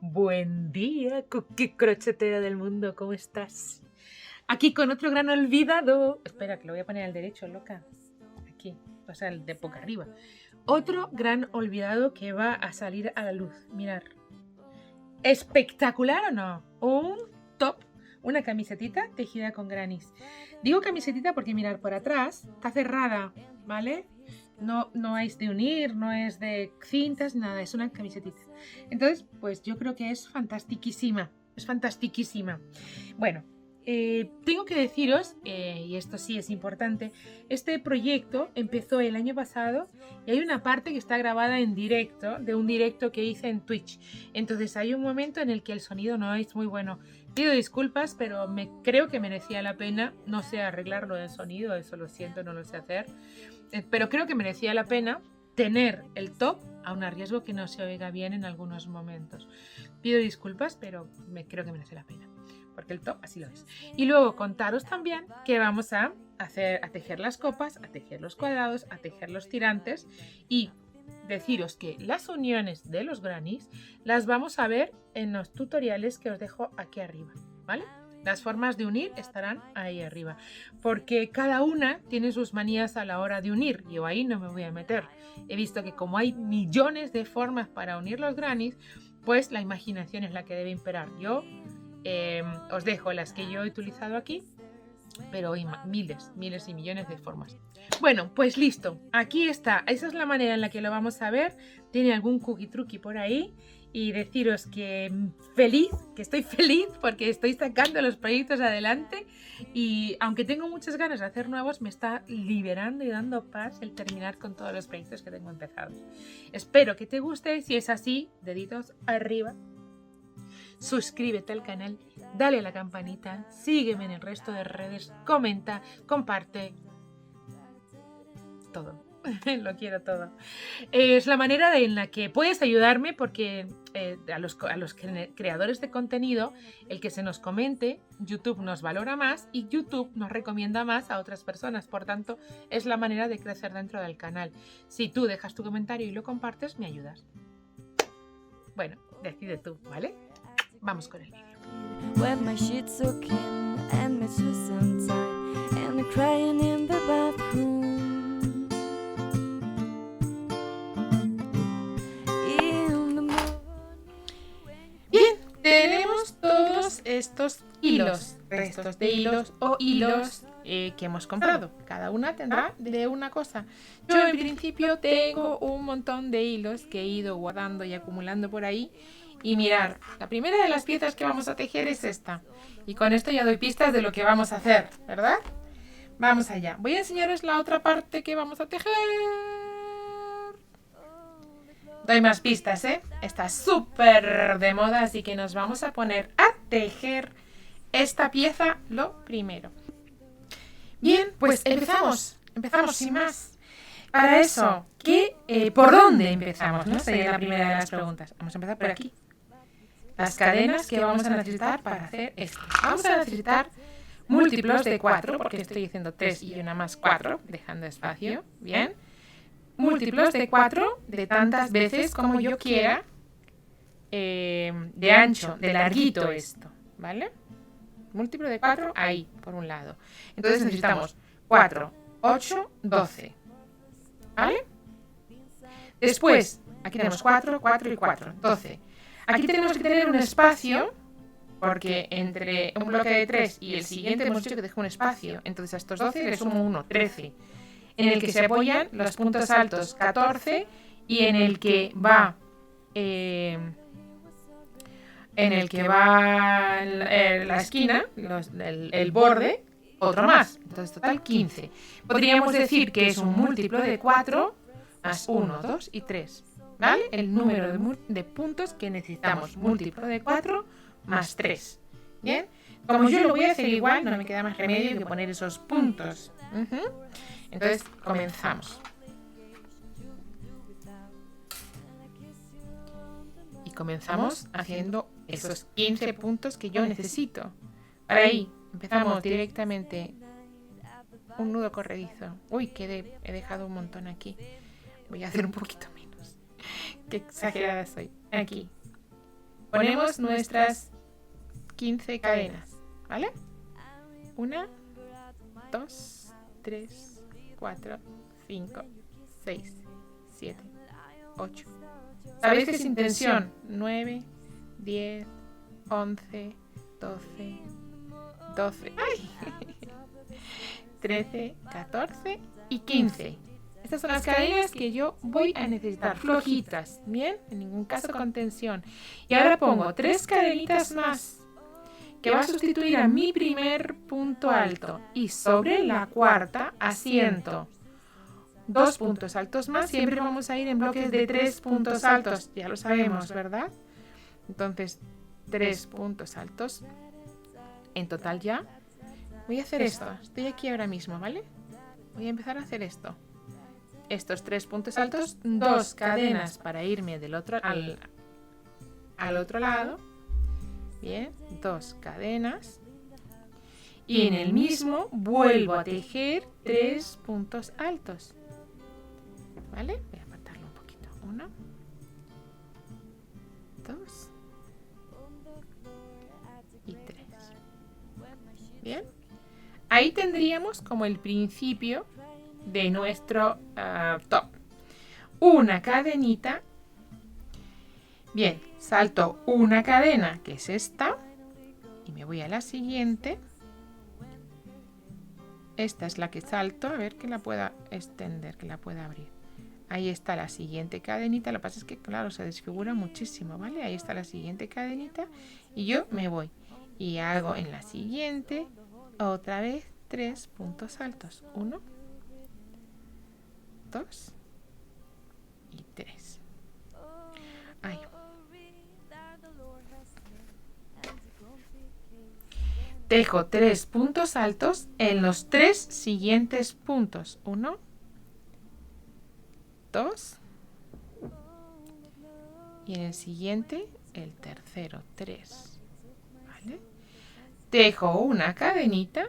Buen día, cookie crochetera del mundo, ¿cómo estás? Aquí con otro gran olvidado. Espera, que lo voy a poner al derecho, loca. Aquí, o sea, el de boca arriba. Otro gran olvidado que va a salir a la luz. Mirar. ¿Espectacular o no? Un top, una camisetita tejida con granis. Digo camisetita porque mirar por atrás, está cerrada, ¿vale? No es de unir, no es de cintas, nada, es una camisetita. Entonces, pues yo creo que es fantastiquísima, es fantastiquísima. Bueno, tengo que deciros, y esto sí es importante, este proyecto empezó el año pasado y hay una parte que está grabada en directo, de un directo que hice en Twitch. Entonces hay un momento en el que el sonido no es muy bueno. Pido disculpas, pero creo que merecía la pena. No sé arreglarlo del sonido, eso lo siento, no lo sé hacer. Pero creo que merecía la pena tener el top, aun a riesgo que no se oiga bien en algunos momentos. Pido disculpas, pero creo que merece la pena, porque el top así lo es. Y luego contaros también que vamos a tejer las copas, a tejer los cuadrados, a tejer los tirantes y deciros que las uniones de los granis las vamos a ver en los tutoriales que os dejo aquí arriba, ¿vale? Las formas de unir estarán ahí arriba, porque cada una tiene sus manías a la hora de unir. Yo ahí no me voy a meter. He visto que como hay millones de formas para unir los granis, pues la imaginación es la que debe imperar. Yo os dejo las que yo he utilizado aquí, pero hay miles y millones de formas. Bueno, pues listo, aquí está. Esa es la manera en la que lo vamos a ver. Tiene algún cookie truqui por ahí. Y deciros que estoy feliz porque estoy sacando los proyectos adelante y aunque tengo muchas ganas de hacer nuevos, me está liberando y dando paz el terminar con todos los proyectos que tengo empezados. Espero que te guste, si es así, deditos arriba. Suscríbete al canal, dale a la campanita, sígueme en el resto de redes, comenta, comparte, todo. Lo quiero todo. Es la manera en la que puedes ayudarme porque a los creadores de contenido, el que se nos comente, YouTube nos valora más y YouTube nos recomienda más a otras personas. Por tanto, es la manera de crecer dentro del canal. Si tú dejas tu comentario y lo compartes, me ayudas. Bueno, decide tú, ¿vale? Vamos con el vídeo. Bien, tenemos todos estos hilos, restos de hilos o hilos que hemos comprado. Cada una tendrá de una cosa. Yo en principio tengo un montón de hilos que he ido guardando y acumulando por ahí. Y mirar, la primera de las piezas que vamos a tejer es esta. Y con esto ya doy pistas de lo que vamos a hacer, ¿verdad? Vamos allá. Voy a enseñaros la otra parte que vamos a tejer. Doy más pistas, ¿eh? Está súper de moda, así que nos vamos a poner a tejer esta pieza lo primero. Bien, pues empezamos. Empezamos sin más. Para eso, ¿por dónde empezamos? ¿No? Sería la primera de las preguntas. Vamos a empezar por aquí. Las cadenas que vamos a necesitar para hacer esto. Vamos a necesitar múltiplos de 4, porque estoy diciendo 3 y una más 4, dejando espacio. Bien. Múltiplos de 4 de tantas veces como yo quiera, de ancho, de larguito esto, ¿vale? Múltiplo de 4 ahí, por un lado. Entonces necesitamos 4, 8, 12. ¿Vale? Después, aquí tenemos 4, 4 y 4, 12. Aquí tenemos que tener un espacio, porque entre un bloque de 3 y el siguiente hemos dicho que dejo un espacio. Entonces a estos 12 le sumo 1, 13. En el que se apoyan los puntos altos 14 y en el que va la esquina, el borde, otro más. Entonces total 15. Podríamos decir que es un múltiplo de 4 más 1, 2 y 3. ¿Vale? El número de puntos que necesitamos. Múltiplo de 4 más 3. ¿Bien? Como yo lo voy a hacer igual, no me queda más remedio que poner esos puntos. Entonces, comenzamos. Y comenzamos haciendo esos 15 puntos que yo necesito. Para ahí, empezamos directamente un nudo corredizo. Uy, que he dejado un montón aquí. Voy a hacer un poquito menos. Qué exagerada soy. Aquí. ponemos nuestras 15 cadenas, ¿vale? 1, 2, 3, 4, 5, 6, 7, 8. ¿Sabéis que sin tensión? 9, 10, 11, 12, 12, ¡ay! 13, 14 y 15. Estas son las cadenas que yo voy a necesitar, flojitas, ¿bien? En ningún caso con tensión. Y ahora pongo 3 cadenitas más, que va a sustituir a mi primer punto alto. Y sobre la cuarta asiento 2 puntos altos más. Siempre vamos a ir en bloques de 3 puntos altos. Ya lo sabemos, ¿verdad? Entonces, 3 puntos altos. En total ya. Voy a hacer esto. Estoy aquí ahora mismo, ¿vale? Voy a empezar a hacer esto. Estos 3 puntos altos, 2 cadenas para irme del otro al otro lado. Bien, 2 cadenas. Y en el mismo vuelvo a tejer 3 puntos altos. ¿Vale? Voy a apartarlo un poquito. 1, 2 y 3. Bien. Ahí tendríamos como el principio de nuestro top. Una cadenita. Bien, salto una cadena, que es esta, y me voy a la siguiente. Esta es la que salto, a ver que la pueda extender, que la pueda abrir. Ahí está la siguiente cadenita, lo que pasa es que, claro, se desfigura muchísimo, ¿vale? Ahí está la siguiente cadenita y yo me voy. Y hago en la siguiente, otra vez, 3 puntos altos. 1, 2 y 3. Ahí. Tejo 3 puntos altos en los 3 siguientes puntos. 1, 2 y en el siguiente el tercero 3. ¿Vale? Tejo una cadenita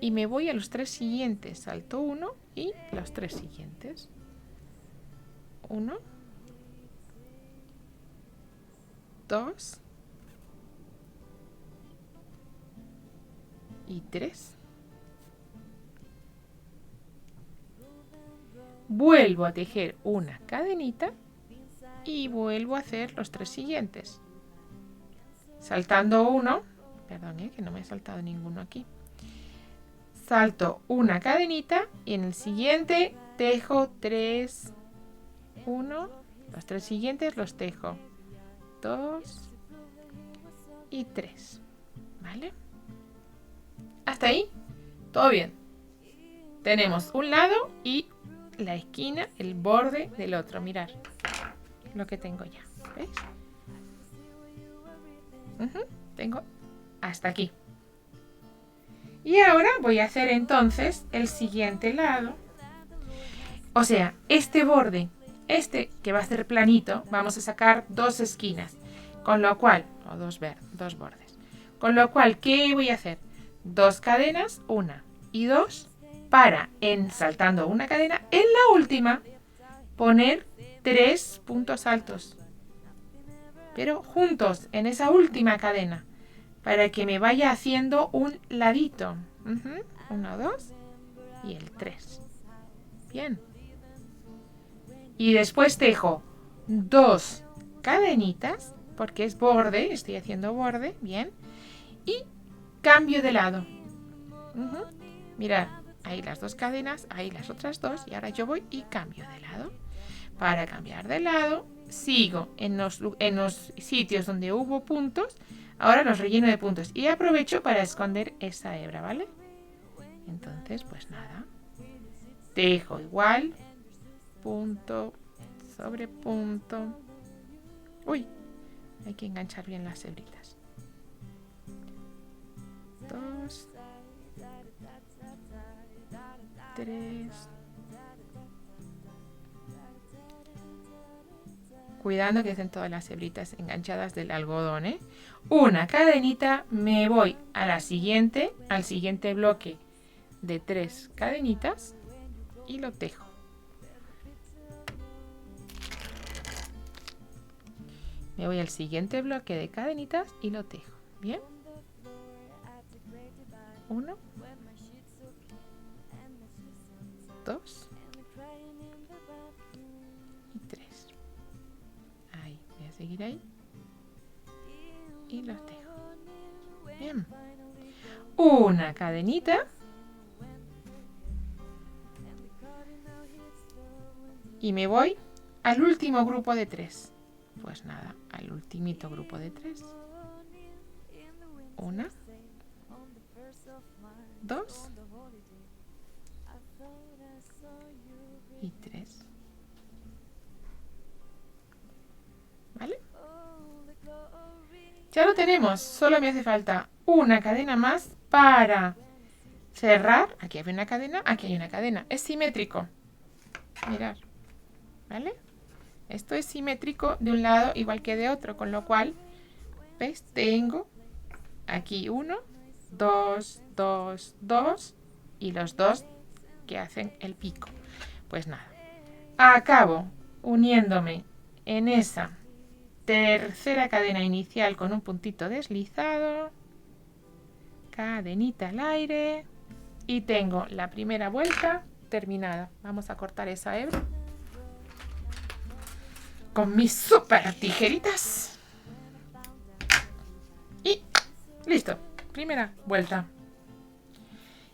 y me voy a los 3 siguientes. Salto 1 y los 3 siguientes. 1, 2 y 3. Vuelvo a tejer una cadenita y vuelvo a hacer los 3 siguientes. Saltando 1, perdón, que no me he saltado ninguno aquí. Salto una cadenita y en el siguiente tejo 3, 1, los 3 siguientes los tejo 2 y 3. ¿Vale? Hasta ahí, todo bien. Tenemos un lado y la esquina, el borde del otro. Mirad lo que tengo ya. ¿Veis? Tengo hasta aquí. Y ahora voy a hacer entonces el siguiente lado. O sea, este borde, este que va a ser planito, vamos a sacar 2 esquinas. Con lo cual, o dos bordes. Con lo cual, ¿qué voy a hacer? 2 cadenas, 1 y 2, para, saltando una cadena, en la última, poner 3 puntos altos. Pero juntos, en esa última cadena, para que me vaya haciendo un ladito. 1, 2 y el 3. Bien. Y después tejo 2 cadenitas, porque es borde, estoy haciendo borde, bien. Y cambio de lado. Mirad, ahí las 2 cadenas, ahí las otras 2, y ahora yo voy y cambio de lado. Para cambiar de lado, sigo en los sitios donde hubo puntos, ahora los relleno de puntos y aprovecho para esconder esa hebra, ¿vale? Entonces, pues nada, tejo igual, punto sobre punto. Uy, hay que enganchar bien las hebritas. 2, 3. Cuidando que estén todas las hebritas enganchadas del algodón, ¿eh? Una cadenita, me voy a la siguiente, al siguiente bloque de 3 cadenitas y lo tejo. Me voy al siguiente bloque de cadenitas y lo tejo. Bien. 1, 2 y 3. Ahí, voy a seguir ahí y los tejo. Bien. Una cadenita y me voy al último grupo de 3. Pues nada, al ultimito grupo de 3. 1, 2 y 3. ¿Vale? Ya lo tenemos, solo me hace falta una cadena más para cerrar. Aquí hay una cadena, aquí hay una cadena. Es simétrico. Mirad, ¿vale? Esto es simétrico de un lado igual que de otro, con lo cual, ¿ves? Tengo aquí 1, 2, 2, 2 y los 2 que hacen el pico. Pues nada, acabo uniéndome en esa tercera cadena inicial con un puntito deslizado, cadenita al aire y tengo la primera vuelta terminada. Vamos a cortar esa hebra con mis super tijeritas y listo, primera vuelta.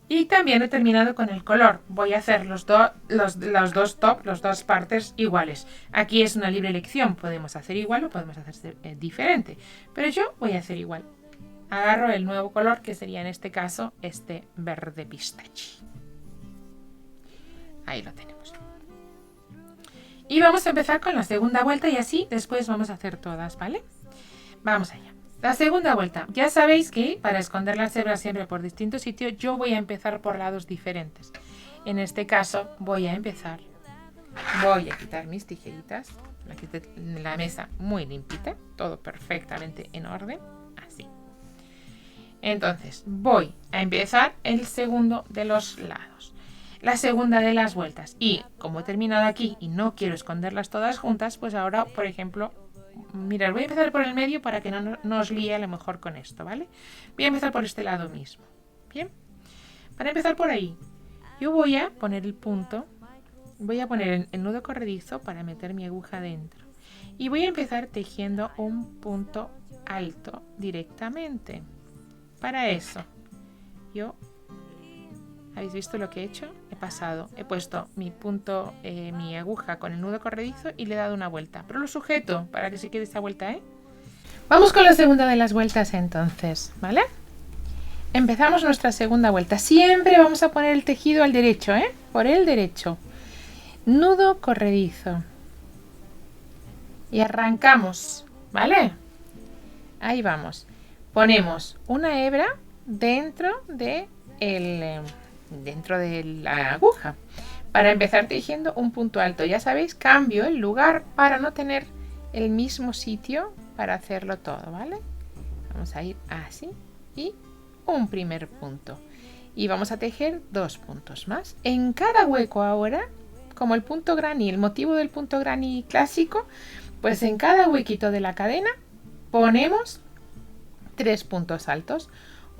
Y también he terminado con el color. Voy a hacer los dos top, las dos partes iguales. Aquí es una libre elección. Podemos hacer igual o podemos hacer diferente. Pero yo voy a hacer igual. Agarro el nuevo color, que sería en este caso este verde pistache. Ahí lo tenemos. Y vamos a empezar con la segunda vuelta y así después vamos a hacer todas, ¿vale? Vamos allá. La segunda vuelta. Ya sabéis que para esconder las hebras siempre por distintos sitios, yo voy a empezar por lados diferentes. En este caso voy a quitar mis tijeritas. La mesa muy limpita, todo perfectamente en orden, así. Entonces voy a empezar el segundo de los lados. La segunda de las vueltas. Y como he terminado aquí y no quiero esconderlas todas juntas, pues ahora, por ejemplo... Mirad, voy a empezar por el medio para que no os líe a lo mejor con esto, ¿vale? Voy a empezar por este lado mismo. Bien. Para empezar por ahí, yo voy a poner el punto, voy a poner el nudo corredizo para meter mi aguja dentro. Y voy a empezar tejiendo un punto alto directamente. Para eso, ¿habéis visto lo que he hecho? He puesto mi punto, mi aguja con el nudo corredizo y le he dado una vuelta. Pero lo sujeto para que se quede esta vuelta, ¿eh? Vamos con la segunda de las vueltas entonces, ¿vale? Empezamos nuestra segunda vuelta. Siempre vamos a poner el tejido al derecho, ¿eh? Por el derecho. Nudo corredizo. Y arrancamos, ¿vale? Ahí vamos. Ponemos una hebra dentro de la aguja para empezar tejiendo un punto alto. Ya sabéis, cambio el lugar para no tener el mismo sitio para hacerlo todo, ¿vale? Vamos a ir así y un primer punto y vamos a tejer 2 puntos más en cada hueco. Ahora, como el punto granny, el motivo del punto granny clásico, pues en cada huequito de la cadena ponemos 3 puntos altos,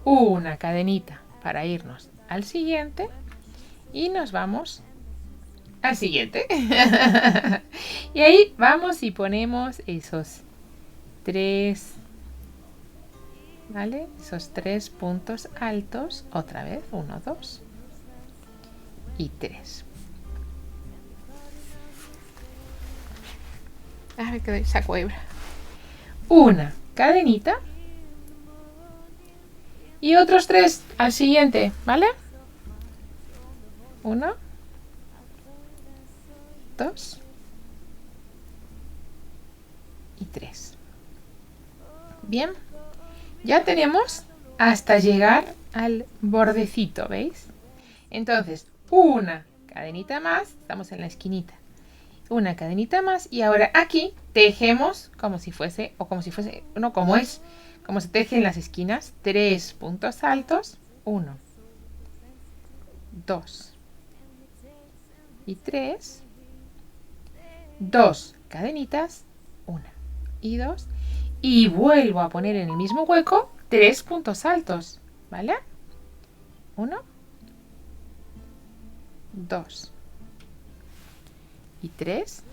una cadenita para irnos al siguiente y nos vamos al siguiente. Y ahí vamos y ponemos esos 3, ¿vale? Esos 3 puntos altos, otra vez, 1, 2 y 3. A ver que saco hebra. Una cadenita y otros 3 al siguiente, ¿vale? 1, 2 y 3. Bien, ya tenemos hasta llegar al bordecito, ¿veis? Entonces, una cadenita más, estamos en la esquinita, una cadenita más y ahora aquí tejemos como si fuese, no, como se teje en las esquinas, 3 puntos altos, 1, 2 y 3, 2 cadenitas, 1, y 2. Y vuelvo a poner en el mismo hueco 3 puntos altos, ¿vale? 1, 2 y 3.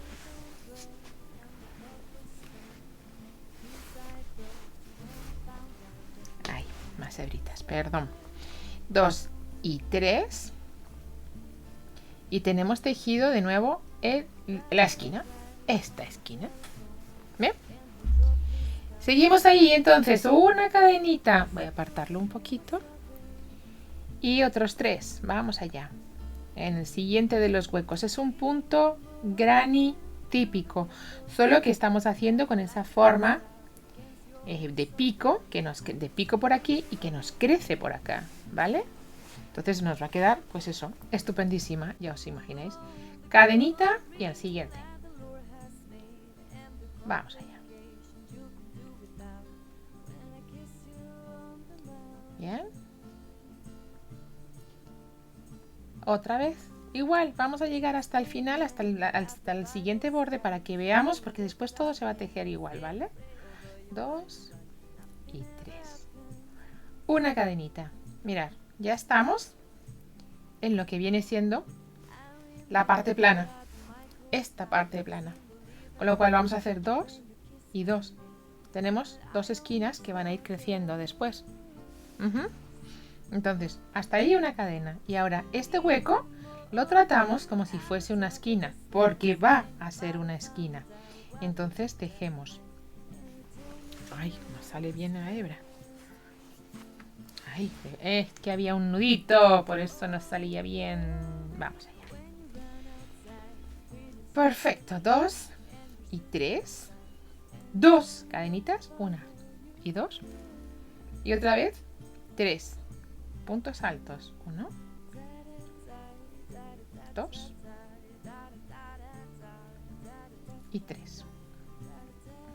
Ay, más hebritas, perdón. 2 y 3. Y tenemos tejido de nuevo en la esquina. Esta esquina. ¿Bien? Seguimos ahí, entonces, una cadenita. Voy a apartarlo un poquito. Y otros 3. Vamos allá. En el siguiente de los huecos. Es un punto granny típico. Solo que estamos haciendo con esa forma de pico, de pico por aquí y que nos crece por acá. ¿Vale? Entonces nos va a quedar, pues eso, estupendísima. Ya os imagináis. Cadenita y al siguiente. Vamos allá. Bien. Otra vez. Igual, vamos a llegar hasta el final, hasta el siguiente borde para que veamos, porque después todo se va a tejer igual, ¿vale? 2 y 3. Una cadenita. Mirad, ya estamos en lo que viene siendo la parte plana. Esta parte plana. Con lo cual vamos a hacer 2 y 2. Tenemos 2 esquinas que van a ir creciendo después. Entonces, hasta ahí una cadena. Y ahora este hueco lo tratamos como si fuese una esquina, porque va a ser una esquina. Entonces tejemos. Ay, no sale bien la hebra. Ay, es que había un nudito, por eso no salía bien. Vamos allá. Perfecto, 2 y 3. 2 cadenitas, 1 y 2. Y otra vez, 3 puntos altos. 1, 2 y 3.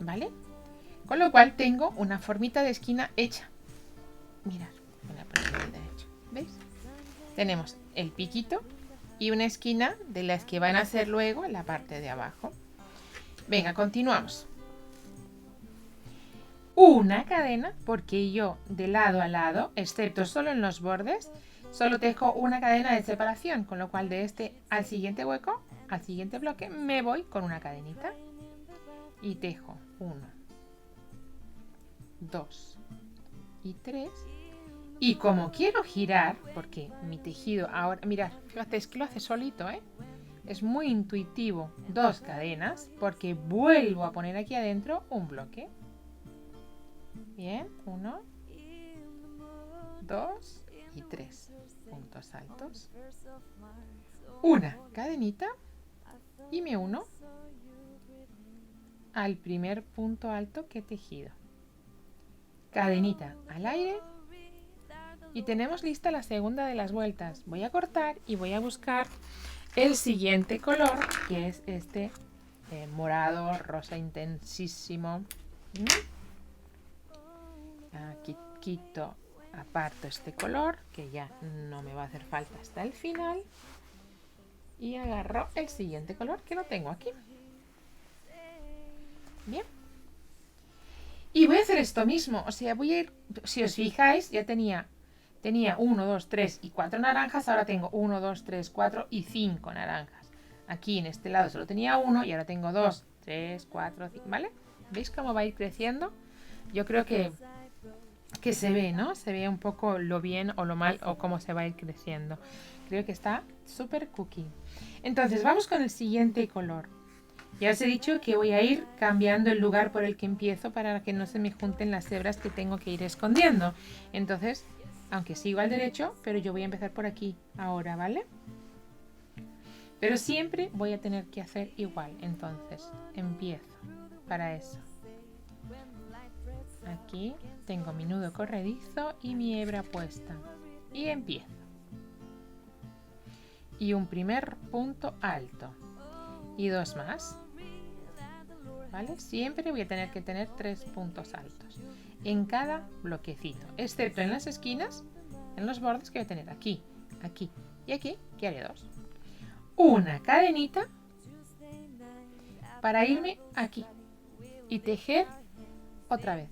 ¿Vale? Con lo cual tengo una formita de esquina hecha. Mirad, una formita hecha. ¿Veis? Tenemos el piquito y una esquina de las que van a ser luego en la parte de abajo. Venga, continuamos. Una cadena, porque yo de lado a lado, excepto solo en los bordes, solo tejo una cadena de separación, con lo cual de este al siguiente hueco, al siguiente bloque, me voy con una cadenita y tejo 1, 2 y 3. Y como quiero girar, porque mi tejido ahora, mirad, fíjate, es que lo hace solito, ¿eh? Es muy intuitivo. 2 cadenas, porque vuelvo a poner aquí adentro un bloque. Bien, 1, 2 y 3 puntos altos. Una cadenita y me uno al primer punto alto que he tejido. Cadenita al aire. Y tenemos lista la segunda de las vueltas. Voy a cortar y voy a buscar el siguiente color, que es este morado, rosa intensísimo. Aquí quito, aparto este color, que ya no me va a hacer falta hasta el final. Y agarro el siguiente color, que lo tengo aquí. Bien. Y voy a hacer esto mismo. O sea, voy a ir, si os fijáis, ya tenía 1, 2, 3 y 4 naranjas. Ahora tengo 1, 2, 3, 4 y 5 naranjas. Aquí en este lado solo tenía 1 y ahora tengo 2, 3, 4, 5, ¿vale? ¿Veis cómo va a ir creciendo? Yo creo que se ve, ¿no? Se ve un poco lo bien o lo mal o cómo se va a ir creciendo. Creo que está súper cookie. Entonces vamos con el siguiente color. Ya os he dicho que voy a ir cambiando el lugar por el que empiezo para que no se me junten las hebras que tengo que ir escondiendo. Entonces, aunque sigo al derecho, pero yo voy a empezar por aquí ahora, ¿vale? Pero siempre voy a tener que hacer igual. Entonces, empiezo para eso. Aquí tengo mi nudo corredizo y mi hebra puesta. Y empiezo. Y un primer punto alto. Y 2 más. ¿Vale? Siempre voy a tener que tener 3 puntos altos en cada bloquecito, excepto en las esquinas, en los bordes que voy a tener aquí, aquí y aquí, que haré 2. Una cadenita para irme aquí. y tejer otra vez.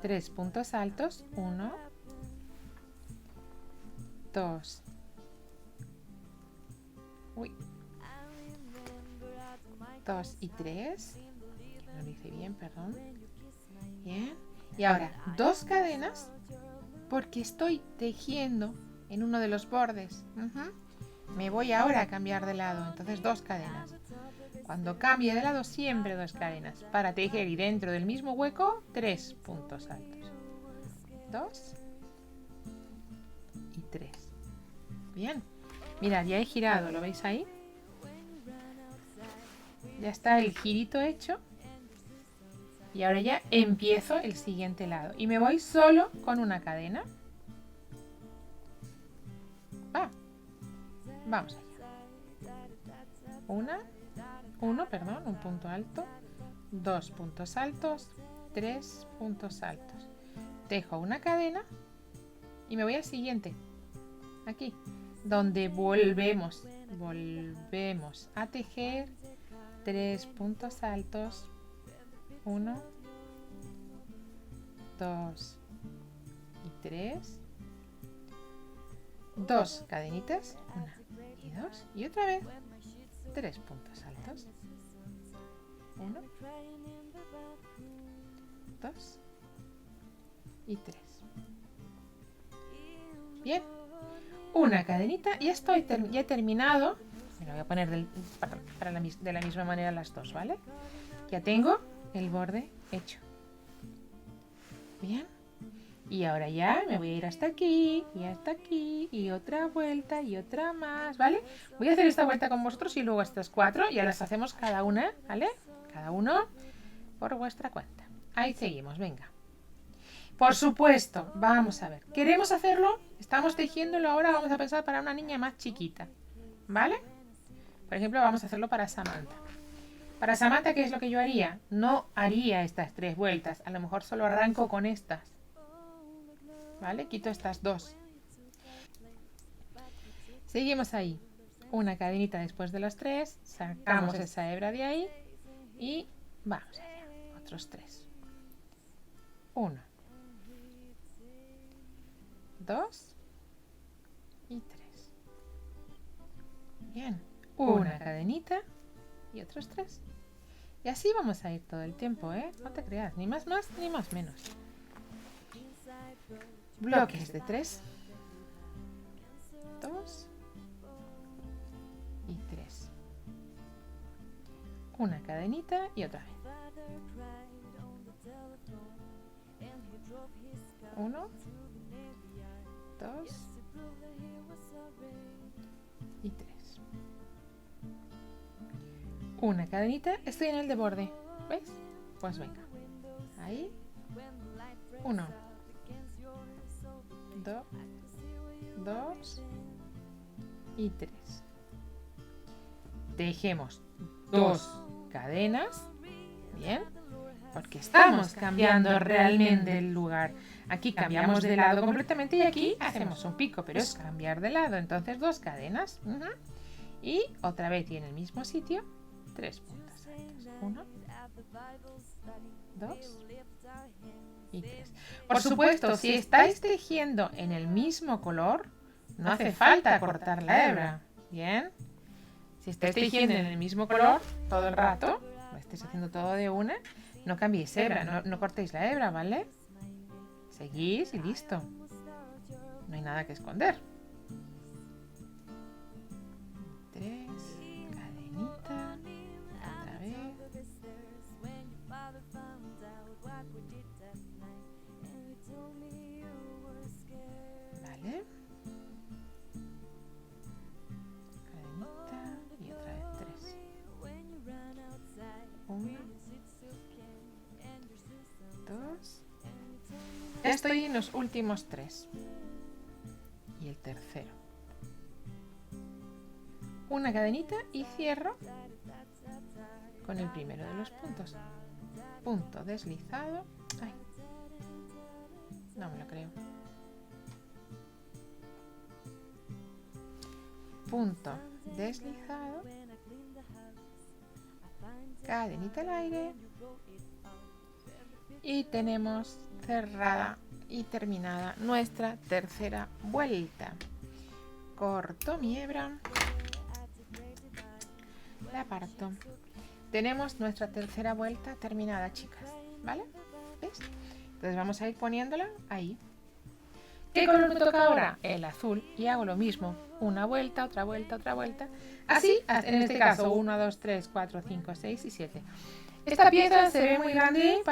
3 puntos altos, 1, 2, 2 y 3. No lo hice bien, perdón. Bien. Y ahora 2 cadenas porque estoy tejiendo en uno de los bordes. Me voy ahora a cambiar de lado, entonces 2 cadenas. Cuando cambie de lado siempre 2 cadenas para tejer y dentro del mismo hueco 3 puntos altos. 2 y 3. Bien. Mirad, ya he girado, ¿lo veis ahí? Ya está el girito hecho. Y ahora ya empiezo el siguiente lado. Y me voy solo con una cadena. Vamos allá. Un punto alto. 2 puntos altos. 3 puntos altos. Tejo una cadena. Y me voy al siguiente. Aquí. Donde volvemos a tejer 3 puntos altos, 1, 2 y 3, 2 cadenitas, 1 y 2 y otra vez 3 puntos altos, 1, 2 y 3. Bien. Una cadenita y ya he terminado. Me lo voy a poner de la misma manera las dos, ¿vale? Ya tengo el borde hecho. Bien. Y ahora ya me voy a ir hasta aquí y hasta aquí y otra vuelta y otra más, ¿vale? Voy a hacer esta vuelta con vosotros y luego estas 4 ya las hacemos cada una, ¿vale? Cada uno por vuestra cuenta. Ahí seguimos, venga. Por supuesto, vamos a ver. ¿Queremos hacerlo? Estamos tejiéndolo ahora, vamos a pensar para una niña más chiquita. ¿Vale? Por ejemplo, vamos a hacerlo para Samantha. Para Samantha, ¿qué es lo que yo haría? No haría estas 3 vueltas. A lo mejor solo arranco con estas. ¿Vale? Quito estas 2. Seguimos ahí. Una cadenita después de las 3. Sacamos esa hebra de ahí. Y vamos allá. Otros 3. 1. 2 y 3. Bien, una cadenita y otros 3. Y así vamos a ir todo el tiempo, ¿eh? No te creas, ni más ni más menos. Bloques de 3, 2 y 3. Una cadenita y otra vez. 1, 2 y 3. Una cadenita, estoy en el de borde, ¿ves? Pues venga, ahí, 1, 2 y 3. Tejemos 2 cadenas, bien, porque estamos cambiando realmente el lugar. Aquí cambiamos de lado completamente y aquí hacemos un pico, pero es cambiar de lado. Entonces 2 cadenas. Y otra vez y en el mismo sitio 3 puntos altos. 1, 2 y 3. Por supuesto, si estáis tejiendo en el mismo color, no hace falta cortar la hebra. Bien. Si estáis tejiendo en el mismo color todo el rato, lo estáis haciendo todo de una, no cambiéis hebra, no cortéis la hebra, ¿vale? Seguís y listo. No hay nada que esconder. 3, cadenita, otra vez. Vale. Cadenita y otra vez 3. 1, 2. Ya estoy en los últimos 3. Y el tercero. Una cadenita y cierro con el primero de los puntos. Punto deslizado. Ay, no me lo creo. Punto deslizado. Cadenita al aire. Y tenemos cerrada y terminada nuestra tercera vuelta. Corto mi hebra, la parto. Tenemos nuestra tercera vuelta terminada, chicas, ¿vale? ¿Ves? Entonces vamos a ir poniéndola ahí. ¿Qué color me toca ahora? El azul. Y hago lo mismo. Una vuelta, otra vuelta, otra vuelta. Así, en este caso, 1, 2, 3, 4, 5, 6 y 7. Esta pieza se ve muy grande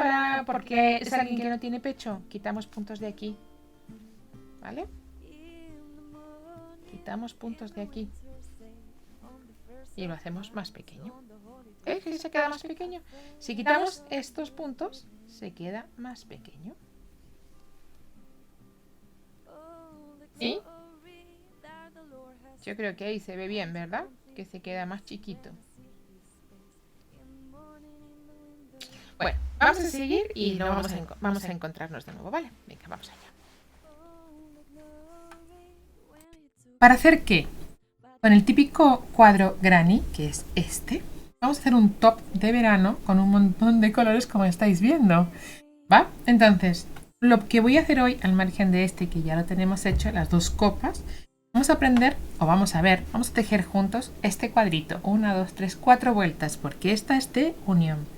porque es alguien que no tiene pecho. Quitamos puntos de aquí. ¿Vale? Quitamos puntos de aquí. Y lo hacemos más pequeño. ¿Ves que se queda más pequeño? Si quitamos estos puntos, se queda más pequeño. ¿Y? Yo creo que ahí se ve bien, ¿verdad? Que se queda más chiquito. Bueno, vamos a seguir y no vamos a encontrarnos de nuevo, ¿vale? Venga, vamos allá. ¿Para hacer qué? Con el típico cuadro granny, que es este, vamos a hacer un top de verano con un montón de colores como estáis viendo. ¿Va? Entonces, lo que voy a hacer hoy, al margen de este que ya lo tenemos hecho, las dos copas, vamos a aprender, o vamos a ver, vamos a tejer juntos este cuadrito. 1, 2, 3, 4 vueltas, porque esta es de unión.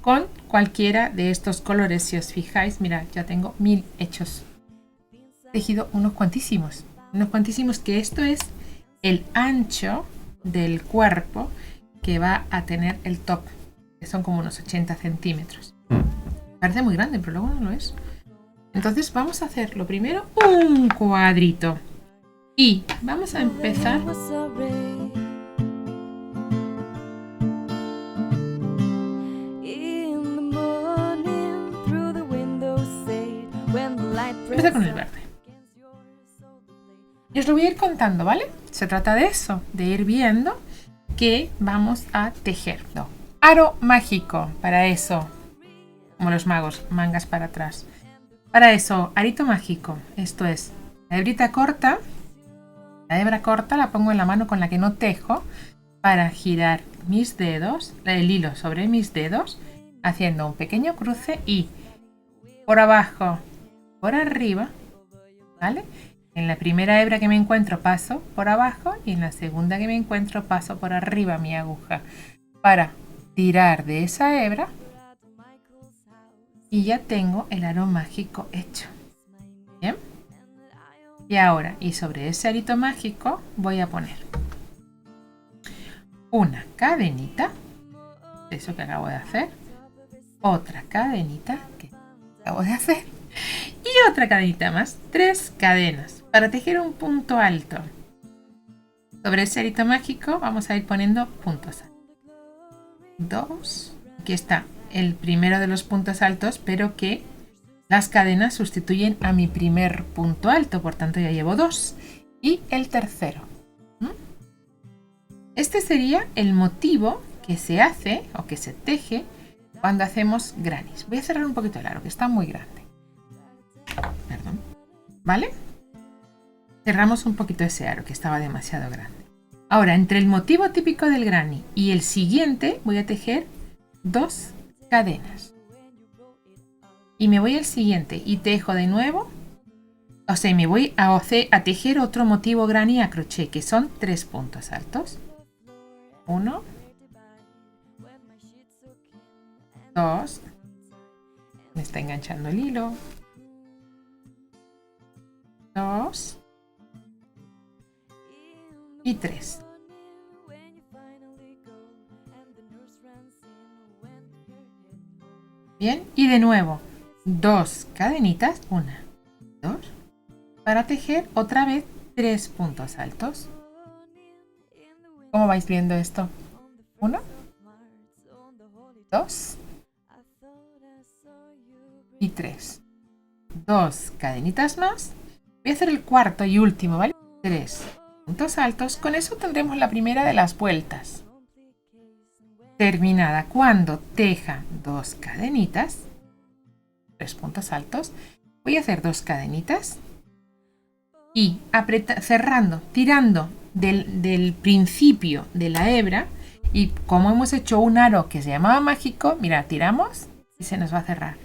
Con cualquiera de estos colores, si os fijáis, mirad, ya tengo 1000 hechos. He tejido unos cuantísimos, que esto es el ancho del cuerpo que va a tener el top, que son como unos 80 centímetros. Parece muy grande, pero luego no lo es. Entonces vamos a hacer lo primero un cuadrito. Y vamos a empezar con el verde. Y os lo voy a ir contando, ¿vale? Se trata de eso, de ir viendo que vamos a tejer. No. Aro mágico, para eso, como los magos, mangas para atrás. Para eso, arito mágico, esto es, la hebrita corta, la hebra corta la pongo en la mano con la que no tejo para girar mis dedos, el hilo sobre mis dedos, haciendo un pequeño cruce y por abajo, por arriba, ¿vale? En la primera hebra que me encuentro paso por abajo y en la segunda que me encuentro paso por arriba mi aguja para tirar de esa hebra y ya tengo el aro mágico hecho. ¿Bien? Y ahora, y sobre ese arito mágico voy a poner una cadenita, eso que acabo de hacer, otra cadenita que acabo de hacer y otra cadenita más, 3 cadenas para tejer un punto alto. Sobre ese arito mágico vamos a ir poniendo puntos altos. 2, aquí está el primero de los puntos altos, pero que las cadenas sustituyen a mi primer punto alto, por tanto ya llevo 2. Y el tercero. Este sería el motivo que se hace o que se teje cuando hacemos grannies. Voy a cerrar un poquito el aro, que está muy grande. Perdón. ¿Vale? Cerramos un poquito ese aro, que estaba demasiado grande. Ahora, entre el motivo típico del granny y el siguiente, voy a tejer 2 cadenas. Y me voy al siguiente y tejo de nuevo. O sea, me voy a tejer otro motivo granny a crochet, que son 3 puntos altos. 1, 2, me está enganchando el hilo. 2 y 3. Bien, y de nuevo 2 cadenitas, 1, 2, para tejer otra vez 3 puntos altos. ¿Cómo vais viendo esto? 1, 2 y 3. 2 cadenitas más. Voy a hacer el cuarto y último, ¿vale? 3 puntos altos. Con eso tendremos la primera de las vueltas terminada. Cuando teja 2 cadenitas, 3 puntos altos, voy a hacer 2 cadenitas y cerrando, tirando del principio de la hebra, y como hemos hecho un aro que se llamaba mágico, mira, tiramos y se nos va a cerrar.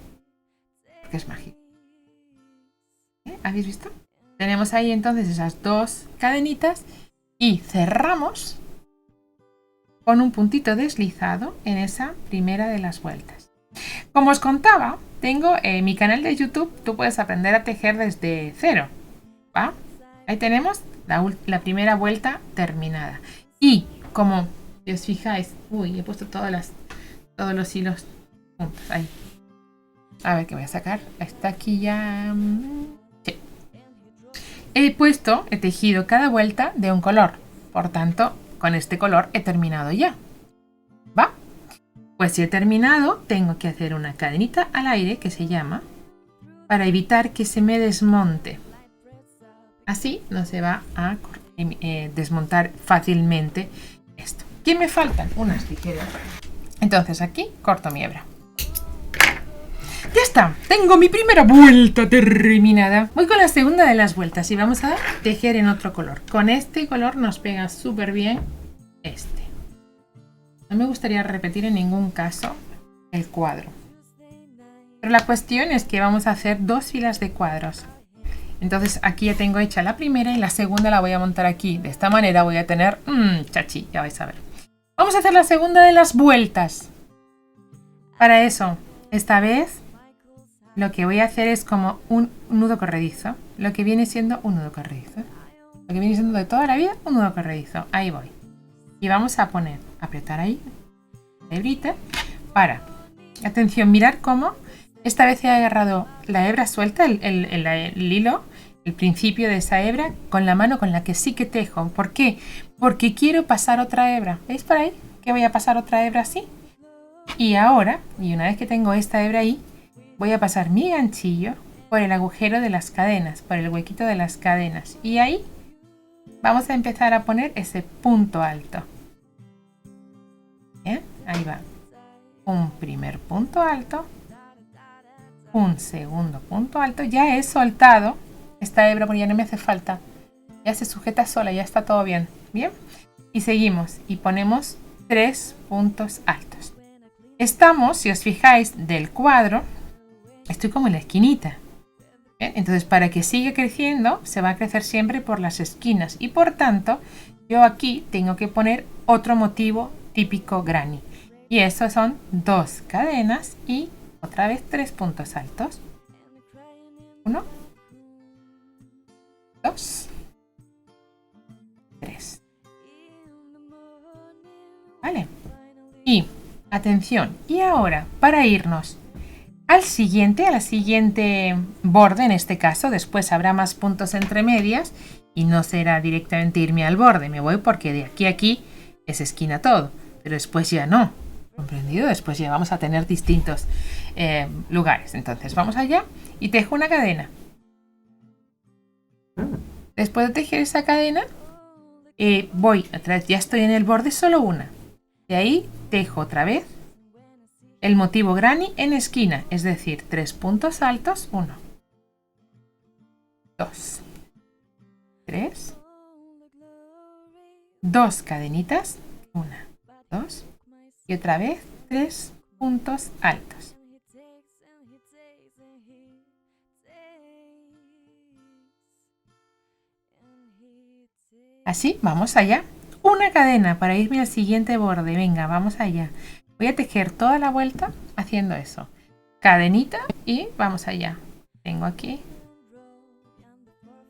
porque es mágico. ¿Habéis visto? Tenemos ahí entonces esas dos cadenitas y cerramos con un puntito deslizado en esa primera de las vueltas. Como os contaba, tengo mi canal de YouTube, tú puedes aprender a tejer desde cero, ¿va? Ahí tenemos la primera vuelta terminada. Y como, si os fijáis, he puesto todos los hilos juntos, ahí. A ver, que voy a sacar. Está aquí ya. Sí. He tejido cada vuelta de un color. Por tanto, con este color he terminado ya. ¿Va? Pues si he terminado, tengo que hacer una cadenita al aire, que se llama, para evitar que se me desmonte. Así no se va a desmontar fácilmente esto. ¿Qué me faltan? Unas tijeras. Entonces aquí corto mi hebra. Ya está, tengo mi primera vuelta terminada. Voy con la segunda de las vueltas y vamos a tejer en otro color. Con este color nos pega súper bien este. No me gustaría repetir en ningún caso el cuadro. Pero la cuestión es que vamos a hacer 2 filas de cuadros. Entonces aquí ya tengo hecha la primera y la segunda la voy a montar aquí. De esta manera voy a tener... chachi, ya vais a ver. Vamos a hacer la segunda de las vueltas. Para eso, esta vez... lo que voy a hacer es como un nudo corredizo. Lo que viene siendo un nudo corredizo. Lo que viene siendo de toda la vida un nudo corredizo. Ahí voy. Y vamos a apretar ahí la hebrita para, atención, mirar cómo esta vez he agarrado la hebra suelta, el hilo, el principio de esa hebra, con la mano con la que sí que tejo. ¿Por qué? Porque quiero pasar otra hebra. ¿Veis por ahí que voy a pasar otra hebra así? Y ahora, y una vez que tengo esta hebra ahí, voy a pasar mi ganchillo por el agujero de las cadenas, por el huequito de las cadenas. Y ahí vamos a empezar a poner ese punto alto. Bien, ahí va. Un primer punto alto. Un segundo punto alto. Ya he soltado esta hebra porque ya no me hace falta. Ya se sujeta sola, ya está todo bien. Bien. Y seguimos y ponemos 3 puntos altos. Estamos, si os fijáis, del cuadro. Estoy como en la esquinita. ¿Bien? Entonces, para que siga creciendo, se va a crecer siempre por las esquinas. Y por tanto, yo aquí tengo que poner otro motivo típico granny. Y eso son 2 cadenas y otra vez 3 puntos altos. 1, 2, 3. ¿Vale? Y, atención, y ahora, para irnos a la siguiente borde, en este caso, después habrá más puntos entre medias y no será directamente irme al borde, me voy porque de aquí a aquí es esquina todo, pero después ya no, ¿comprendido? Después ya vamos a tener distintos lugares. Entonces vamos allá y tejo una cadena. Después de tejer esa cadena, voy atrás, ya estoy en el borde, solo una. De ahí tejo otra vez el motivo granny en esquina, es decir, 3 puntos altos, 1, 2, 3, 2 cadenitas, 1, 2, y otra vez 3 puntos altos. Así, vamos allá. Una cadena para irme al siguiente borde. Venga, vamos allá. Voy a tejer toda la vuelta haciendo eso. Cadenita y vamos allá. Tengo aquí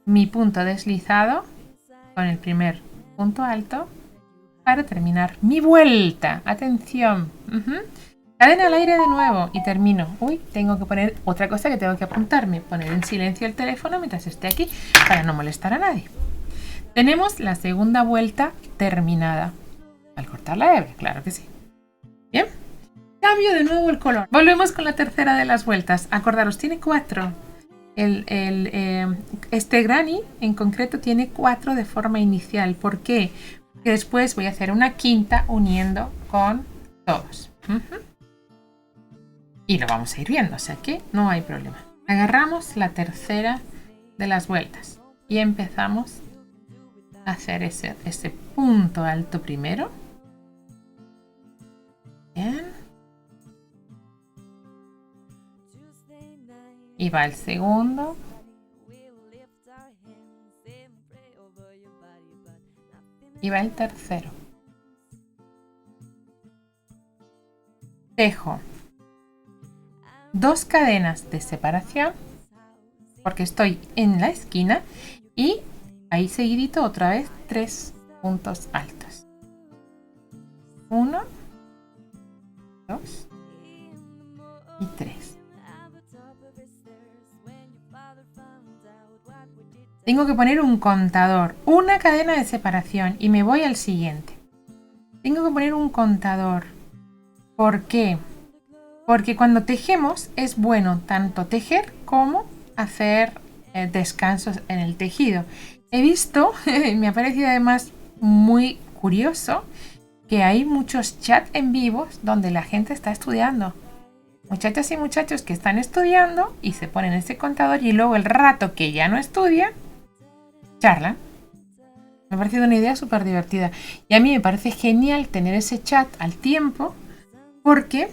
mi punto deslizado con el primer punto alto para terminar mi vuelta. Atención. Cadena al aire de nuevo y termino. Uy, tengo que poner otra cosa que tengo que apuntarme. Poner en silencio el teléfono mientras esté aquí para no molestar a nadie. Tenemos la segunda vuelta terminada. Al cortar la hebra, claro que sí. Bien, cambio de nuevo el color. Volvemos con la tercera de las vueltas. Acordaros, tiene 4. Este granny en concreto tiene 4 de forma inicial. ¿Por qué? Porque después voy a hacer una quinta uniendo con todos. Y lo vamos a ir viendo, o sea que no hay problema. Agarramos la tercera de las vueltas y empezamos a hacer ese punto alto primero. Bien. Y va el segundo. Y va el tercero. Tejo 2 cadenas de separación porque estoy en la esquina y ahí seguidito otra vez 3 puntos altos. 1, 2 y 3. Tengo que poner un contador, una cadena de separación y me voy al siguiente. Tengo que poner un contador. ¿Por qué? Porque cuando tejemos es bueno tanto tejer como hacer descansos en el tejido. He visto, me ha parecido además muy curioso, que hay muchos chats en vivos donde la gente está estudiando. Muchachas y muchachos que están estudiando y se ponen ese contador y luego el rato que ya no estudian, charlan. Me ha parecido una idea súper divertida. Y a mí me parece genial tener ese chat al tiempo porque...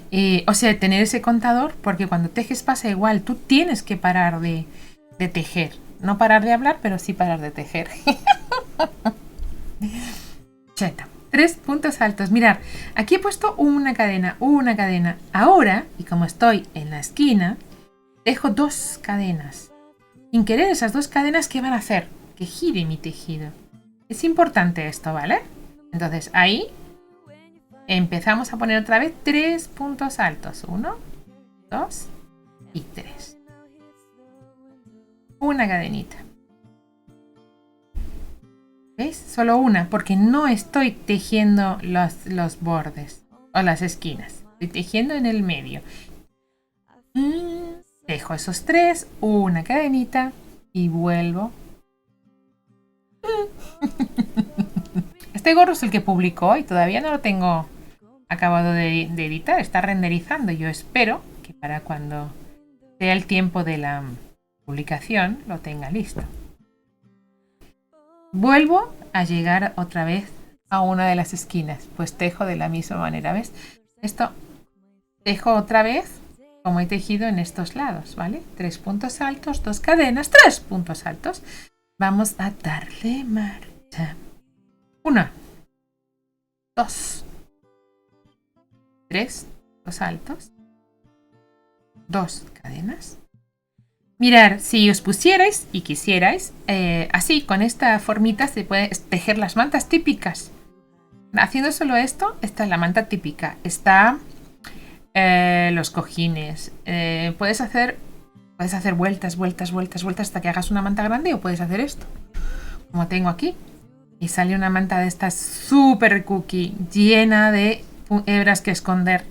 tener ese contador porque cuando tejes pasa igual. Tú tienes que parar de tejer. No parar de hablar, pero sí parar de tejer. Cheta. 3 puntos altos. Mirad, aquí he puesto una cadena. Ahora, y como estoy en la esquina, dejo 2 cadenas. Sin querer, esas 2 cadenas, ¿qué van a hacer? Que gire mi tejido. Es importante esto, ¿vale? Entonces, ahí empezamos a poner otra vez 3 puntos altos. 1, 2 y 3. Una cadenita. ¿Veis? Solo una, porque no estoy tejiendo los bordes o las esquinas. Estoy tejiendo en el medio. Dejo esos 3, una cadenita y vuelvo. Este gorro es el que publicó y todavía no lo tengo acabado de editar. Está renderizando. Yo espero que para cuando sea el tiempo de la publicación lo tenga listo. Vuelvo a llegar otra vez a una de las esquinas. Pues tejo de la misma manera. ¿Ves? Esto tejo otra vez como he tejido en estos lados, ¿vale? 3 puntos altos, 2 cadenas, 3 puntos altos. Vamos a darle marcha. 1, 2, 3 puntos altos, 2 cadenas. Mirar, si os pusierais y quisierais, así con esta formita se puede tejer las mantas típicas. Haciendo solo esto, esta es la manta típica. Está los cojines. Puedes hacer vueltas hasta que hagas una manta grande, o puedes hacer esto, como tengo aquí. Y sale una manta de estas super cookie, llena de hebras que esconder.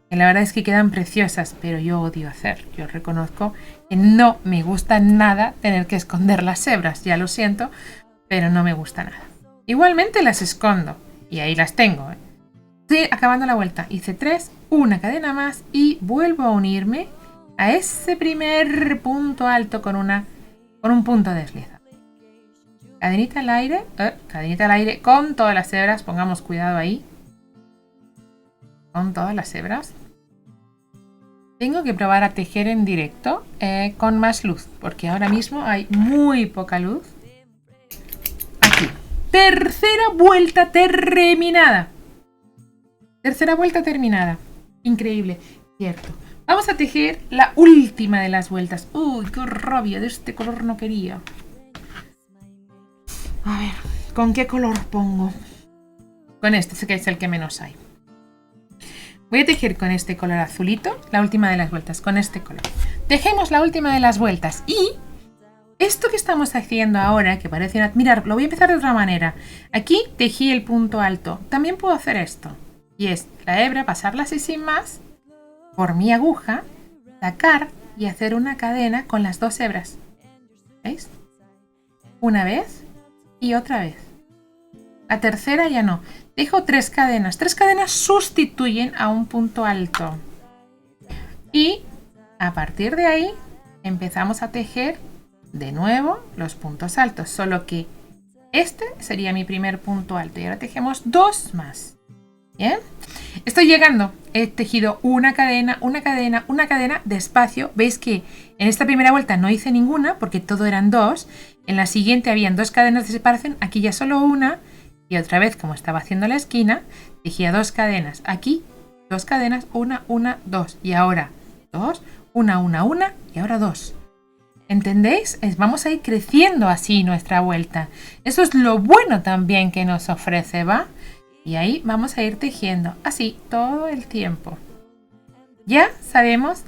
Que la verdad es que quedan preciosas, pero yo odio hacer. Yo reconozco que no me gusta nada tener que esconder las hebras. Ya lo siento, pero no me gusta nada. Igualmente las escondo y ahí las tengo. Estoy acabando la vuelta. Hice 3, una cadena más y vuelvo a unirme a ese primer punto alto con un punto deslizado. Cadenita al aire con todas las hebras. Pongamos cuidado ahí. Con todas las hebras. Tengo que probar a tejer en directo con más luz, porque ahora mismo hay muy poca luz. Aquí. Tercera vuelta terminada. Increíble, cierto. Vamos a tejer la última de las vueltas. Uy, qué rabia, de este color no quería. A ver, ¿con qué color pongo? Con este, sé que es el que menos hay. Voy a tejer con este color azulito la última de las vueltas, con este color. Tejemos la última de las vueltas y esto que estamos haciendo ahora, que parece una... Mirad, lo voy a empezar de otra manera. Aquí tejí el punto alto. También puedo hacer esto. Y es la hebra, pasarla así sin más, por mi aguja, sacar y hacer una cadena con las 2 hebras. ¿Veis? Una vez y otra vez. La tercera ya no. Dejo 3 cadenas. 3 cadenas sustituyen a un punto alto. Y a partir de ahí empezamos a tejer de nuevo los puntos altos. Solo que este sería mi primer punto alto. Y ahora tejemos 2 más. ¿Bien? Estoy llegando he tejido una cadena, una cadena, una cadena despacio. Veis que en esta primera vuelta no hice ninguna porque todo eran 2. En la siguiente habían 2 cadenas de separación, aquí ya solo una. Y otra vez, como estaba haciendo la esquina, tejía 2 cadenas. Aquí 2 cadenas, una, una, 2. Y ahora 2, una y ahora 2. ¿Entendéis? Vamos a ir creciendo así nuestra vuelta. Eso es lo bueno también que nos ofrece, ¿va? Y ahí vamos a ir tejiendo así todo el tiempo. Ya sabemos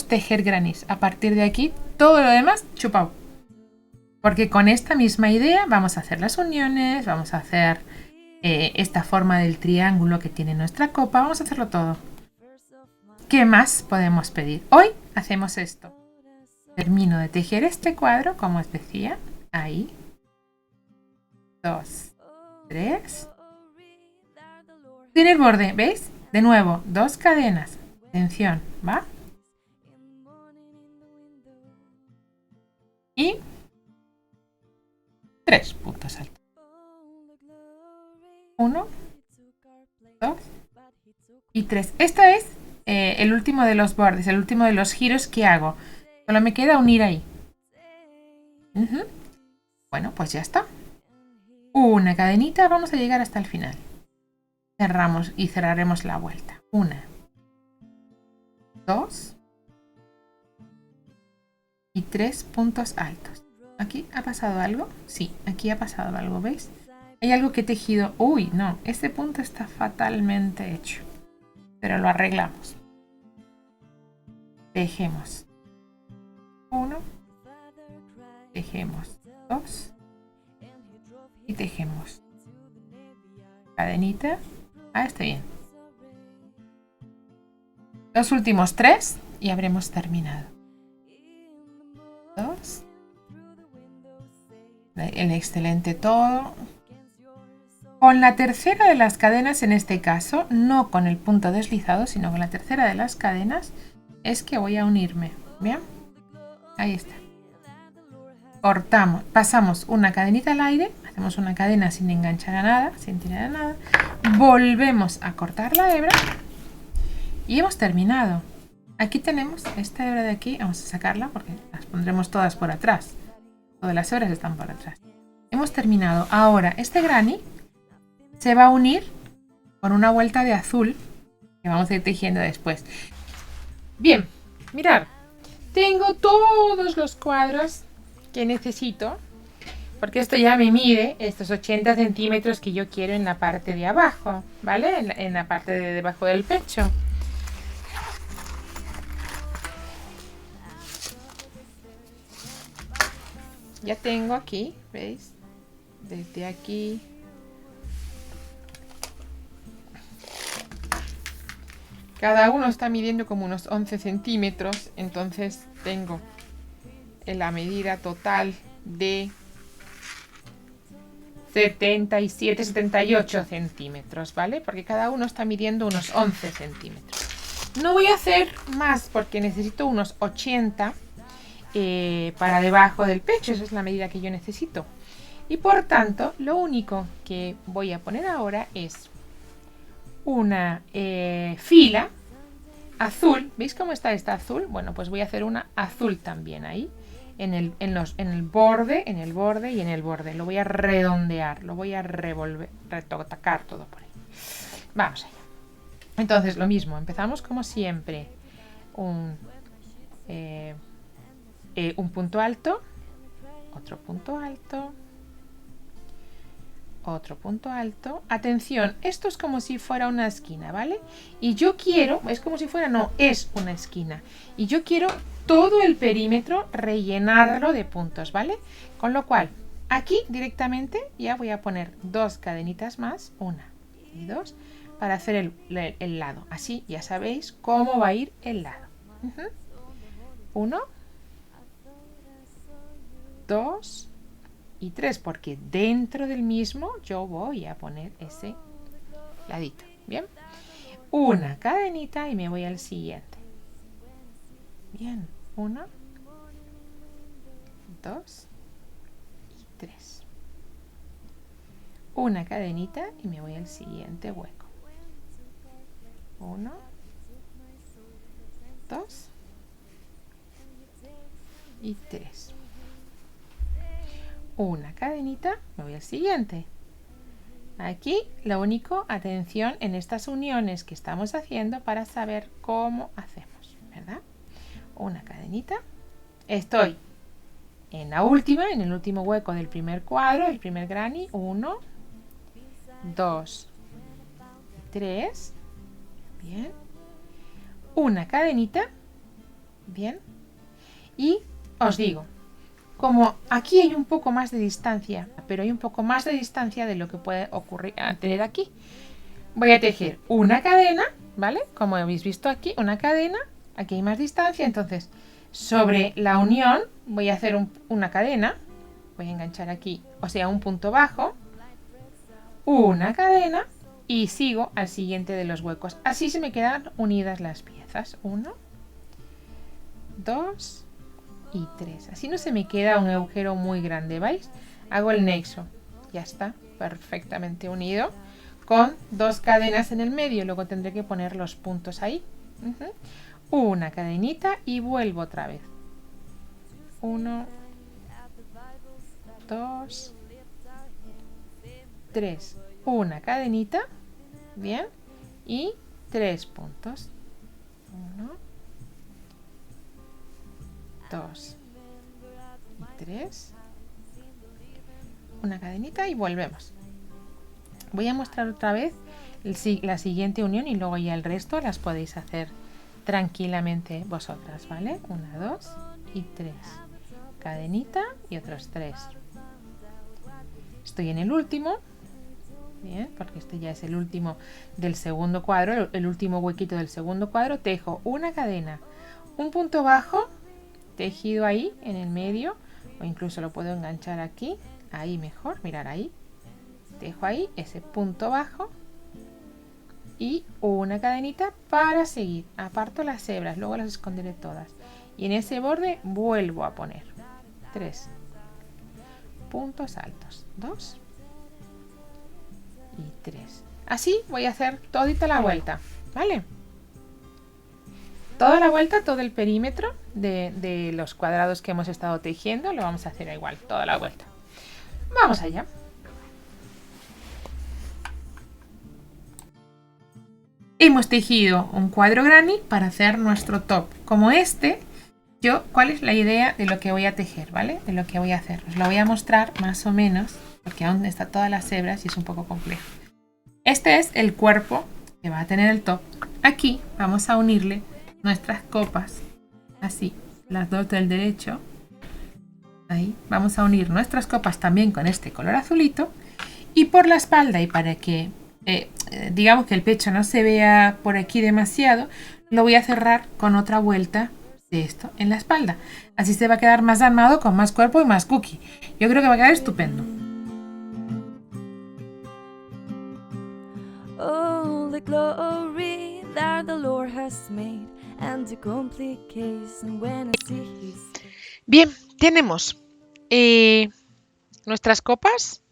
tejer granís. A partir de aquí, todo lo demás, chupao. Porque con esta misma idea vamos a hacer las uniones, vamos a hacer esta forma del triángulo que tiene nuestra copa. Vamos a hacerlo todo. ¿Qué más podemos pedir? Hoy hacemos esto. Termino de tejer este cuadro, como os decía. Ahí. 2, 3. Tiene el borde, ¿veis? De nuevo, 2 cadenas. Atención, ¿va? Y 3 puntos altos. 1, 2 y 3. Esto es el último de los bordes, el último de los giros que hago. Solo me queda unir ahí. Bueno, pues ya está. Una cadenita, vamos a llegar hasta el final. Cerramos y cerraremos la vuelta. 1, 2 y 3 puntos altos. ¿Aquí ha pasado algo? Sí, aquí ha pasado algo, ¿veis? Hay algo que he tejido. Uy, no, este punto está fatalmente hecho. Pero lo arreglamos. Tejemos 1, tejemos 2 y tejemos cadenita. Está bien. Los últimos 3 y habremos terminado. 2. El excelente todo. Con la tercera de las cadenas, en este caso, no con el punto deslizado, sino con la tercera de las cadenas, es que voy a unirme. ¿Bien? Ahí está. Cortamos, pasamos una cadenita al aire, hacemos una cadena sin enganchar a nada, sin tirar a nada, volvemos a cortar la hebra y hemos terminado. Aquí tenemos esta hebra de aquí, vamos a sacarla porque las pondremos todas por atrás. Todas las hebras están por atrás. Hemos terminado. Ahora este granny se va a unir con una vuelta de azul que vamos a ir tejiendo después. Bien, mirad, tengo todos los cuadros que necesito, porque esto ya me mide estos 80 centímetros que yo quiero en la parte de abajo, ¿vale? En la parte de debajo del pecho. Ya tengo aquí, ¿veis? Desde aquí. Cada uno está midiendo como unos 11 centímetros, entonces tengo la medida total de 77, 78 centímetros, ¿vale? Porque cada uno está midiendo unos 11 centímetros. No voy a hacer más porque necesito unos 80 para debajo del pecho, esa es la medida que yo necesito. Y por tanto, lo único que voy a poner ahora es una fila azul. ¿Veis cómo está esta azul? Bueno, pues voy a hacer una azul también ahí. En el borde y en el borde. Lo voy a redondear, lo voy a revolver, retocar todo por ahí. Vamos allá. Entonces, lo mismo, empezamos como siempre. Un punto alto, otro punto alto, otro punto alto. Atención, esto es como si fuera una esquina, ¿vale? Y yo quiero, es como si fuera, no, es una esquina. Y yo quiero todo el perímetro rellenarlo de puntos, ¿vale? Con lo cual, aquí directamente ya voy a poner 2 cadenitas más, 1 y 2, para hacer el lado. Así ya sabéis cómo va a ir el lado. 1, 2 y 3, porque dentro del mismo yo voy a poner ese ladito. Bien, una cadenita y me voy al siguiente. Bien, 1, 2 y 3. Una cadenita y me voy al siguiente hueco. 1, 2 y 3. Una cadenita, me voy al siguiente. Aquí lo único, atención en estas uniones que estamos haciendo para saber cómo hacemos, ¿verdad? Una cadenita. Estoy en la última, en el último hueco del primer cuadro, el primer granny. 1, 2, 3. Bien. Una cadenita. Bien. Y os digo, como aquí hay un poco más de distancia, pero hay un poco más de distancia de lo que puede ocurrir a tener aquí, voy a tejer una cadena, ¿vale? Como habéis visto aquí, una cadena, aquí hay más distancia, entonces sobre la unión voy a hacer una cadena, voy a enganchar aquí, o sea, un punto bajo, una cadena y sigo al siguiente de los huecos. Así se me quedan unidas las piezas. 1, 2 y 3. Así no se me queda un agujero muy grande, ¿veis? Hago el nexo. Ya está perfectamente unido con 2 cadenas en el medio. Luego tendré que poner los puntos ahí. Una cadenita y vuelvo otra vez. 1, 2, 3. Una cadenita. Bien. Y 3 puntos. 1, 2 y 3. Una cadenita y volvemos. Voy a mostrar otra vez la siguiente unión y luego ya el resto las podéis hacer tranquilamente vosotras, ¿vale? 1, 2 y 3. Cadenita y otros 3. Estoy en el último. Bien, porque este ya es el último del segundo cuadro, el último huequito del segundo cuadro. Tejo una cadena, un punto bajo, tejido ahí en el medio, o incluso lo puedo enganchar aquí, ahí mejor, mirar ahí. Tejo ahí ese punto bajo y una cadenita para seguir. Aparto las hebras, luego las esconderé todas. Y en ese borde vuelvo a poner 3 puntos altos, 2 y 3. Así voy a hacer todita la vuelta, ¿vale? Toda la vuelta, todo el perímetro de los cuadrados que hemos estado tejiendo, lo vamos a hacer igual, toda la vuelta. Vamos allá. Hemos tejido un cuadro granny para hacer nuestro top. Como este, ¿cuál es la idea de lo que voy a tejer, ¿vale? De lo que voy a hacer. Os lo voy a mostrar más o menos, porque aún está todas las hebras y es un poco complejo. Este es el cuerpo que va a tener el top. Aquí vamos a unirle nuestras copas, así, las dos del derecho. Ahí vamos a unir nuestras copas también con este color azulito. Y por la espalda, y para que digamos que el pecho no se vea por aquí demasiado, lo voy a cerrar con otra vuelta de esto en la espalda. Así se va a quedar más armado, con más cuerpo y más cookie. Yo creo que va a quedar estupendo. All the glory that the Lord has made and the complication when I see his... Bien, tenemos nuestras copas,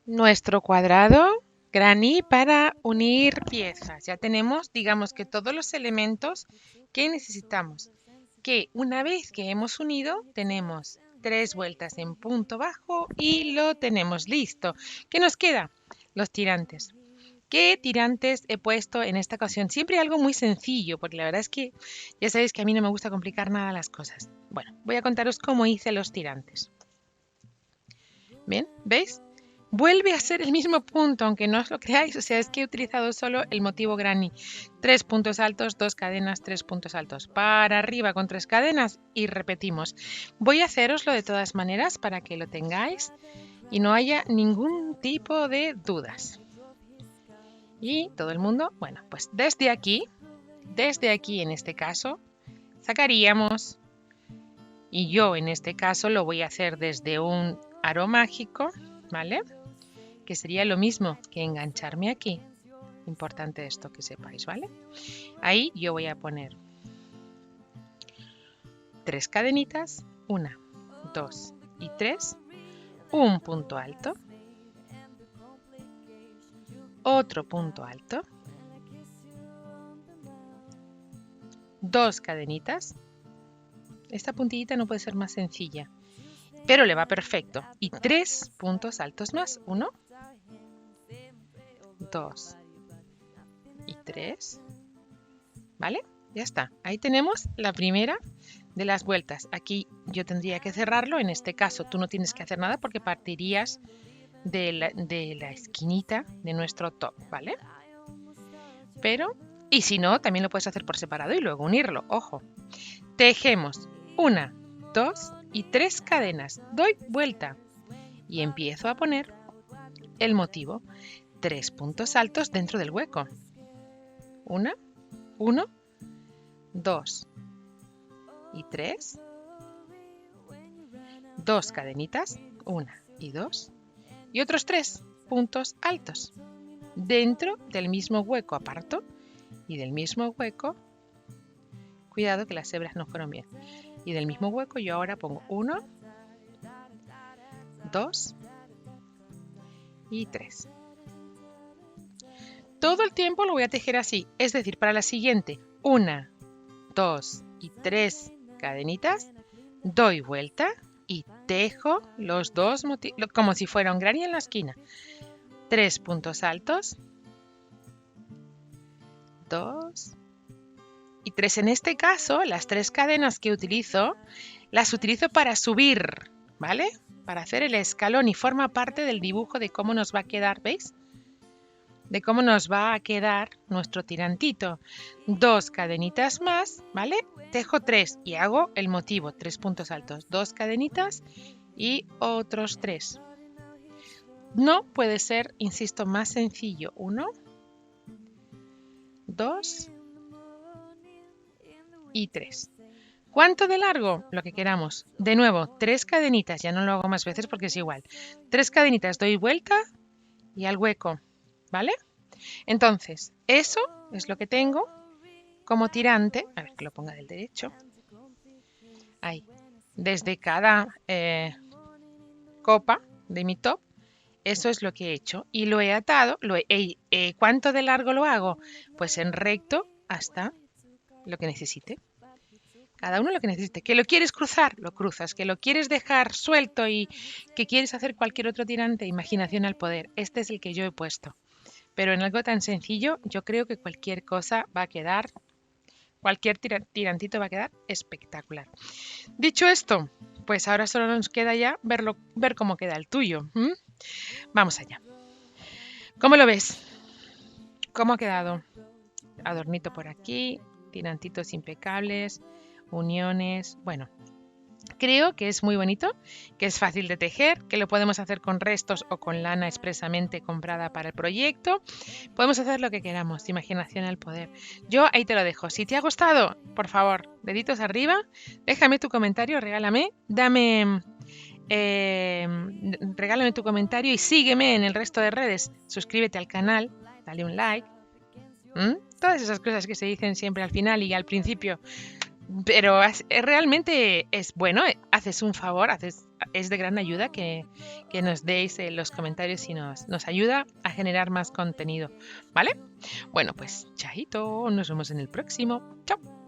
nuestro cuadrado granny para unir piezas. Ya tenemos, digamos que todos los elementos que necesitamos. Que una vez que hemos unido, tenemos 3 vueltas en punto bajo y lo tenemos listo. ¿Qué nos queda? Los tirantes. ¿Qué tirantes he puesto en esta ocasión? Siempre algo muy sencillo, porque la verdad es que ya sabéis que a mí no me gusta complicar nada las cosas. Bueno, voy a contaros cómo hice los tirantes. Bien, ¿veis? Vuelve a ser el mismo punto, aunque no os lo creáis. O sea, es que he utilizado solo el motivo granny. 3 puntos altos, 2 cadenas, 3 puntos altos. Para arriba con 3 cadenas y repetimos. Voy a haceroslo de todas maneras para que lo tengáis y no haya ningún tipo de dudas. Y todo el mundo, bueno, pues desde aquí en este caso, sacaríamos, y yo en este caso lo voy a hacer desde un aro mágico, ¿vale? Que sería lo mismo que engancharme aquí. Importante esto que sepáis, ¿vale? Ahí yo voy a poner 3 cadenitas, 1, 2 y 3, un punto alto, otro punto alto, 2 cadenitas. Esta puntillita no puede ser más sencilla, pero le va perfecto. Y 3 puntos altos más. 1, 2 y 3. ¿Vale? Ya está. Ahí tenemos la primera de las vueltas. Aquí yo tendría que cerrarlo. En este caso tú no tienes que hacer nada porque partirías de la esquinita de nuestro top, ¿vale? Pero, y si no, también lo puedes hacer por separado y luego unirlo. Ojo. Tejemos 1, 2 y 3 cadenas. Doy vuelta y empiezo a poner el motivo. 3 puntos altos dentro del hueco. 1, 2 y 3. 2 cadenitas. 1 y 2. Y otros 3 puntos altos. Dentro del mismo hueco aparto y del mismo hueco. Cuidado que las hebras no fueron bien. Y del mismo hueco yo ahora pongo 1, 2 y 3. Todo el tiempo lo voy a tejer así, es decir, para la siguiente 1, 2 y 3 cadenitas, doy vuelta y tejo los dos motivos como si fuera un granny en la esquina. 3 puntos altos, 2 y 3. En este caso, las 3 cadenas que utilizo, las utilizo para subir, ¿vale? Para hacer el escalón y forma parte del dibujo de cómo nos va a quedar, ¿veis? De cómo nos va a quedar nuestro tirantito. 2 cadenitas más, ¿vale? Tejo 3 y hago el motivo, 3 puntos altos. 2 cadenitas y otros 3. No puede ser, insisto, más sencillo. 1, 2 y 3. ¿Cuánto de largo? Lo que queramos. De nuevo, 3 cadenitas. Ya no lo hago más veces porque es igual. 3 cadenitas, doy vuelta y al hueco. ¿Vale? Entonces, eso es lo que tengo como tirante. A ver que lo ponga del derecho. Ahí. Desde cada copa de mi top. Eso es lo que he hecho. Y lo he atado. ¿Cuánto de largo lo hago? Pues en recto hasta lo que necesite. Cada uno lo que necesite. ¿Que lo quieres cruzar? Lo cruzas. ¿Que lo quieres dejar suelto y que quieres hacer cualquier otro tirante? Imaginación al poder. Este es el que yo he puesto. Pero en algo tan sencillo, yo creo que cualquier cosa va a quedar, cualquier tirantito va a quedar espectacular. Dicho esto, pues ahora solo nos queda ya ver cómo queda el tuyo. Vamos allá. ¿Cómo lo ves? ¿Cómo ha quedado? Adornito por aquí, tirantitos impecables, uniones, bueno. Creo que es muy bonito, que es fácil de tejer, que lo podemos hacer con restos o con lana expresamente comprada para el proyecto. Podemos hacer lo que queramos, imaginación al poder. Yo ahí te lo dejo. Si te ha gustado, por favor, deditos arriba, déjame tu comentario, regálame tu comentario y sígueme en el resto de redes. Suscríbete al canal, dale un like. Todas esas cosas que se dicen siempre al final y al principio. Pero realmente es bueno, haces un favor, es de gran ayuda que nos deis los comentarios y nos ayuda a generar más contenido, ¿vale? Bueno, pues chaito, nos vemos en el próximo. Chao.